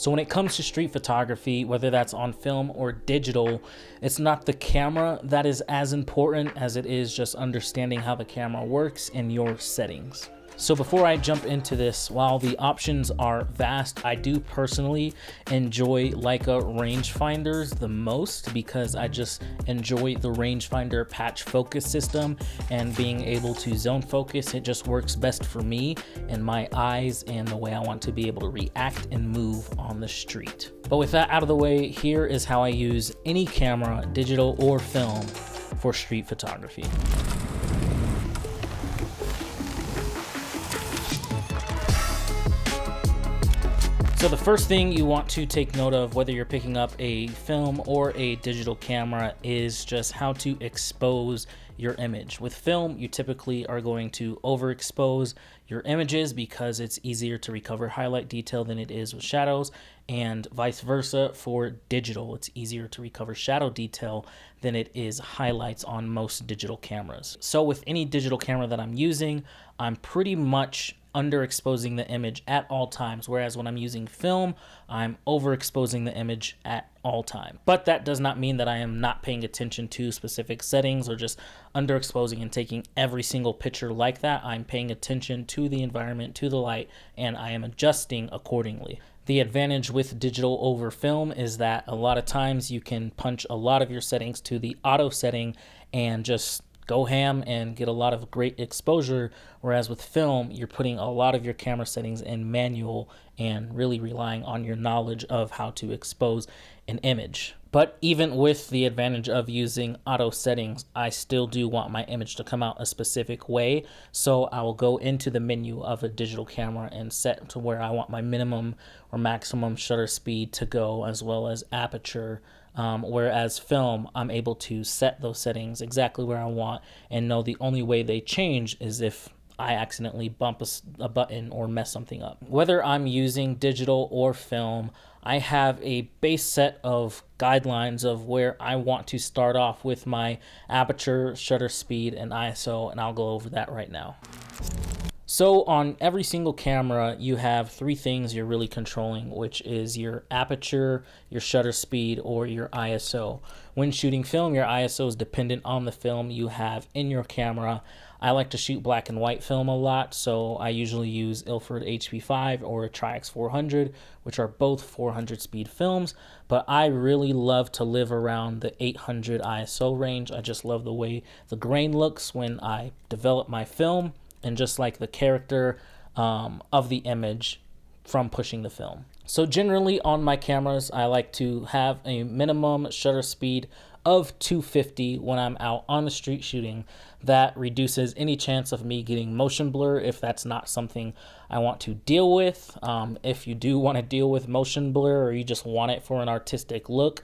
So when it comes to street photography, whether that's on film or digital, it's not the camera that is as important as it is just understanding how the camera works in your settings. So before I jump into this, while the options are vast, I do personally enjoy Leica rangefinders the most because I just enjoy the rangefinder patch focus system and being able to zone focus. It just works best for me and my eyes and the way I want to be able to react and move on the street. But with that out of the way, here is how I use any camera, digital or film, for street photography. So the first thing you want to take note of, whether you're picking up a film or a digital camera, is just how to expose your image. With film, you typically are going to overexpose your images because it's easier to recover highlight detail than it is with shadows, and vice versa for digital. It's easier to recover shadow detail than it is highlights on most digital cameras. So with any digital camera that I'm using, I'm pretty much underexposing the image at all times, whereas when I'm using film, I'm overexposing the image at all time. But that does not mean that I am not paying attention to specific settings or just underexposing and taking every single picture like that. I'm paying attention to the environment, to the light, and I am adjusting accordingly. The advantage with digital over film is that a lot of times you can punch a lot of your settings to the auto setting and just go ham and get a lot of great exposure, whereas with film, you're putting a lot of your camera settings in manual and really relying on your knowledge of how to expose an image. But even with the advantage of using auto settings, I still do want my image to come out a specific way. So I will go into the menu of a digital camera and set to where I want my minimum or maximum shutter speed to go, as well as aperture. Whereas film, I'm able to set those settings exactly where I want and know the only way they change is if I accidentally bump a button or mess something up. Whether I'm using digital or film, I have a base set of guidelines of where I want to start off with my aperture, shutter speed, and ISO, and I'll go over that right now. So on every single camera, you have three things you're really controlling, which is your aperture, your shutter speed, or your ISO. When shooting film, your ISO is dependent on the film you have in your camera. I like to shoot black and white film a lot, so I usually use Ilford HP5 or a Tri-X 400, which are both 400 speed films, but I really love to live around the 800 ISO range. I just love the way the grain looks when I develop my film, and just like the character of the image from pushing the film. So generally on my cameras, I like to have a minimum shutter speed of 250 when I'm out on the street shooting. That reduces any chance of me getting motion blur if that's not something I want to deal with. If you do want to deal with motion blur or you just want it for an artistic look,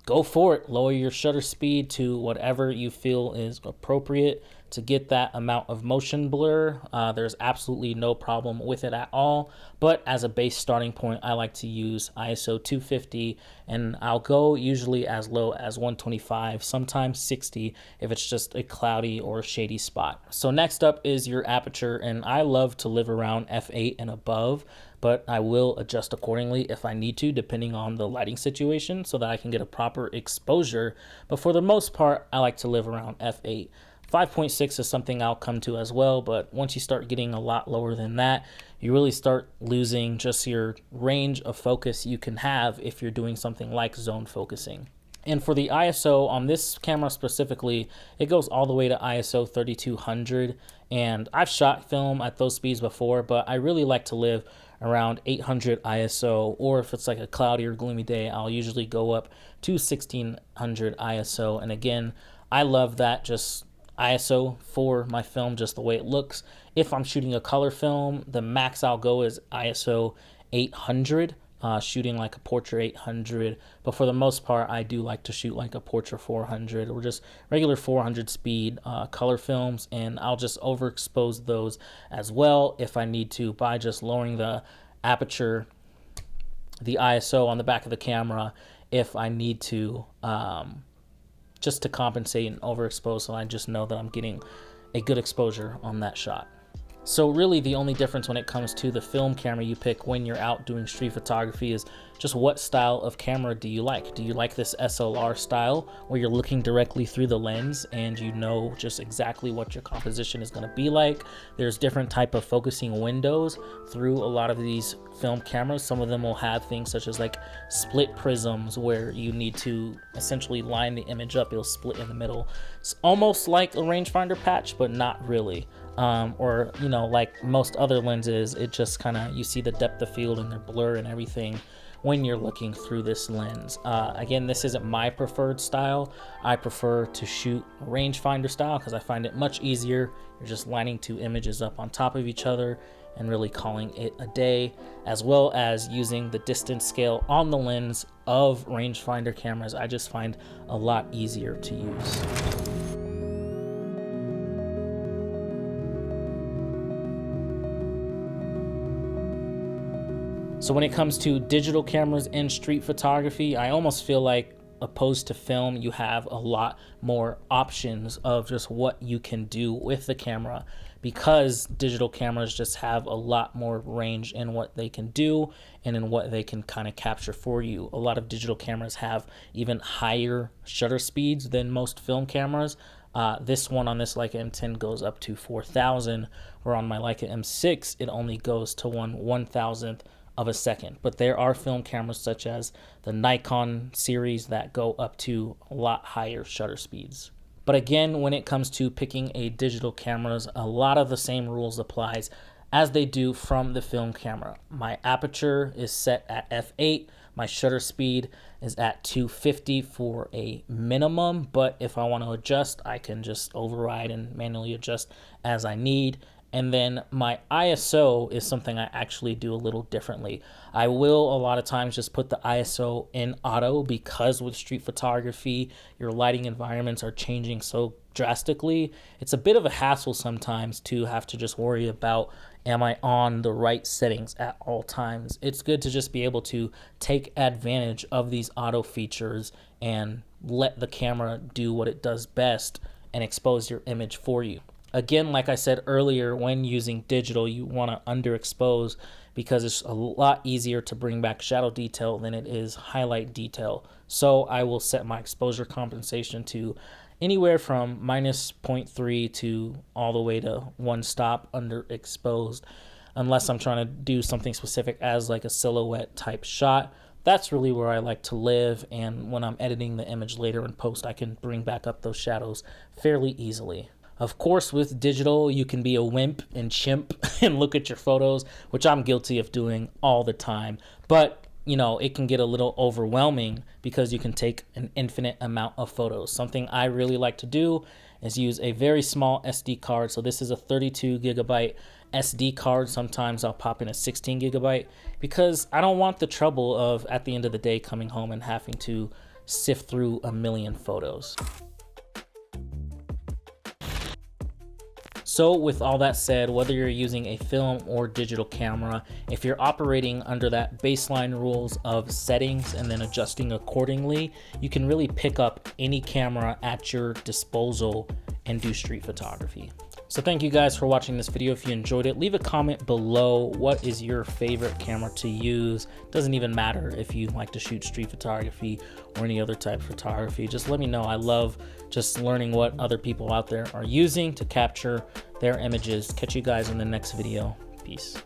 go for it. Lower your shutter speed to whatever you feel is appropriate to get that amount of motion blur. There's absolutely no problem with it at all. But as a base starting point, I like to use ISO 250, and I'll go usually as low as 125, sometimes 60 if it's just a cloudy or shady spot. So next up is your aperture, and I love to live around f8 and above, but I will adjust accordingly if I need to, depending on the lighting situation, so that I can get a proper exposure. But for the most part, I like to live around f8. 5.6 is something I'll come to as well, but once you start getting a lot lower than that, you really start losing just your range of focus you can have if you're doing something like zone focusing. And for the ISO on this camera specifically, it goes all the way to ISO 3200, and I've shot film at those speeds before, but I really like to live around 800 ISO, or if it's like a cloudy or gloomy day, I'll usually go up to 1600 ISO. And again, I love that just ISO for my film, just the way it looks. If I'm shooting a color film, the max I'll go is ISO 800, shooting like a portrait 800, but for the most part I do like to shoot like a portrait 400 or just regular 400 speed color films, and I'll just overexpose those as well if I need to by just lowering the aperture, the ISO on the back of the camera if I need to, just to compensate and overexpose, so I just know that I'm getting a good exposure on that shot. So really the only difference when it comes to the film camera you pick when you're out doing street photography is just what style of camera do you like? Do you like this SLR style where you're looking directly through the lens and you know just exactly what your composition is going to be like? There's different type of focusing windows through a lot of these film cameras. Some of them will have things such as like split prisms where you need to essentially line the image up. It'll split in the middle. It's almost like a rangefinder patch, but not really. Or, you know, like most other lenses, it just kind of, you see the depth of field and the blur and everything when you're looking through this lens. Again, this isn't my preferred style. I prefer to shoot rangefinder style because I find it much easier. You're just lining two images up on top of each other and really calling it a day, as well as using the distance scale on the lens of rangefinder cameras. I just find a lot easier to use. So when it comes to digital cameras in street photography, I almost feel like opposed to film, you have a lot more options of just what you can do with the camera, because digital cameras just have a lot more range in what they can do and in what they can kind of capture for you. A lot of digital cameras have even higher shutter speeds than most film cameras. This one on this Leica M10 goes up to 4,000, where on my Leica M6 it only goes to 1/1000th of a second. But there are film cameras such as the Nikon series that go up to a lot higher shutter speeds. But again, when it comes to picking a digital cameras, a lot of the same rules applies as they do from the film camera. My aperture is set at f8. My shutter speed is at 250 for a minimum, but if I want to adjust, I can just override and manually adjust as I need. And then my ISO is something I actually do a little differently. I will a lot of times just put the ISO in auto, because with street photography, your lighting environments are changing so drastically. It's a bit of a hassle sometimes to have to just worry about, am I on the right settings at all times? It's good to just be able to take advantage of these auto features and let the camera do what it does best and expose your image for you. Again, like I said earlier, when using digital, you want to underexpose because it's a lot easier to bring back shadow detail than it is highlight detail. So I will set my exposure compensation to anywhere from -0.3 to all the way to 1 stop underexposed, unless I'm trying to do something specific as like a silhouette type shot. That's really where I like to live, and when I'm editing the image later in post, I can bring back up those shadows fairly easily. Of course, with digital, you can be a wimp and chimp and look at your photos, which I'm guilty of doing all the time. But, you know, it can get a little overwhelming because you can take an infinite amount of photos. Something I really like to do is use a very small SD card. So this is a 32 gigabyte SD card. Sometimes I'll pop in a 16 gigabyte because I don't want the trouble of, at the end of the day, coming home and having to sift through a million photos. So with all that said, whether you're using a film or digital camera, if you're operating under that baseline rules of settings and then adjusting accordingly, you can really pick up any camera at your disposal and do street photography. So thank you guys for watching this video. If you enjoyed it, leave a comment below. What is your favorite camera to use? Doesn't even matter if you like to shoot street photography or any other type of photography. Just let me know. I love just learning what other people out there are using to capture their images. Catch you guys in the next video. Peace.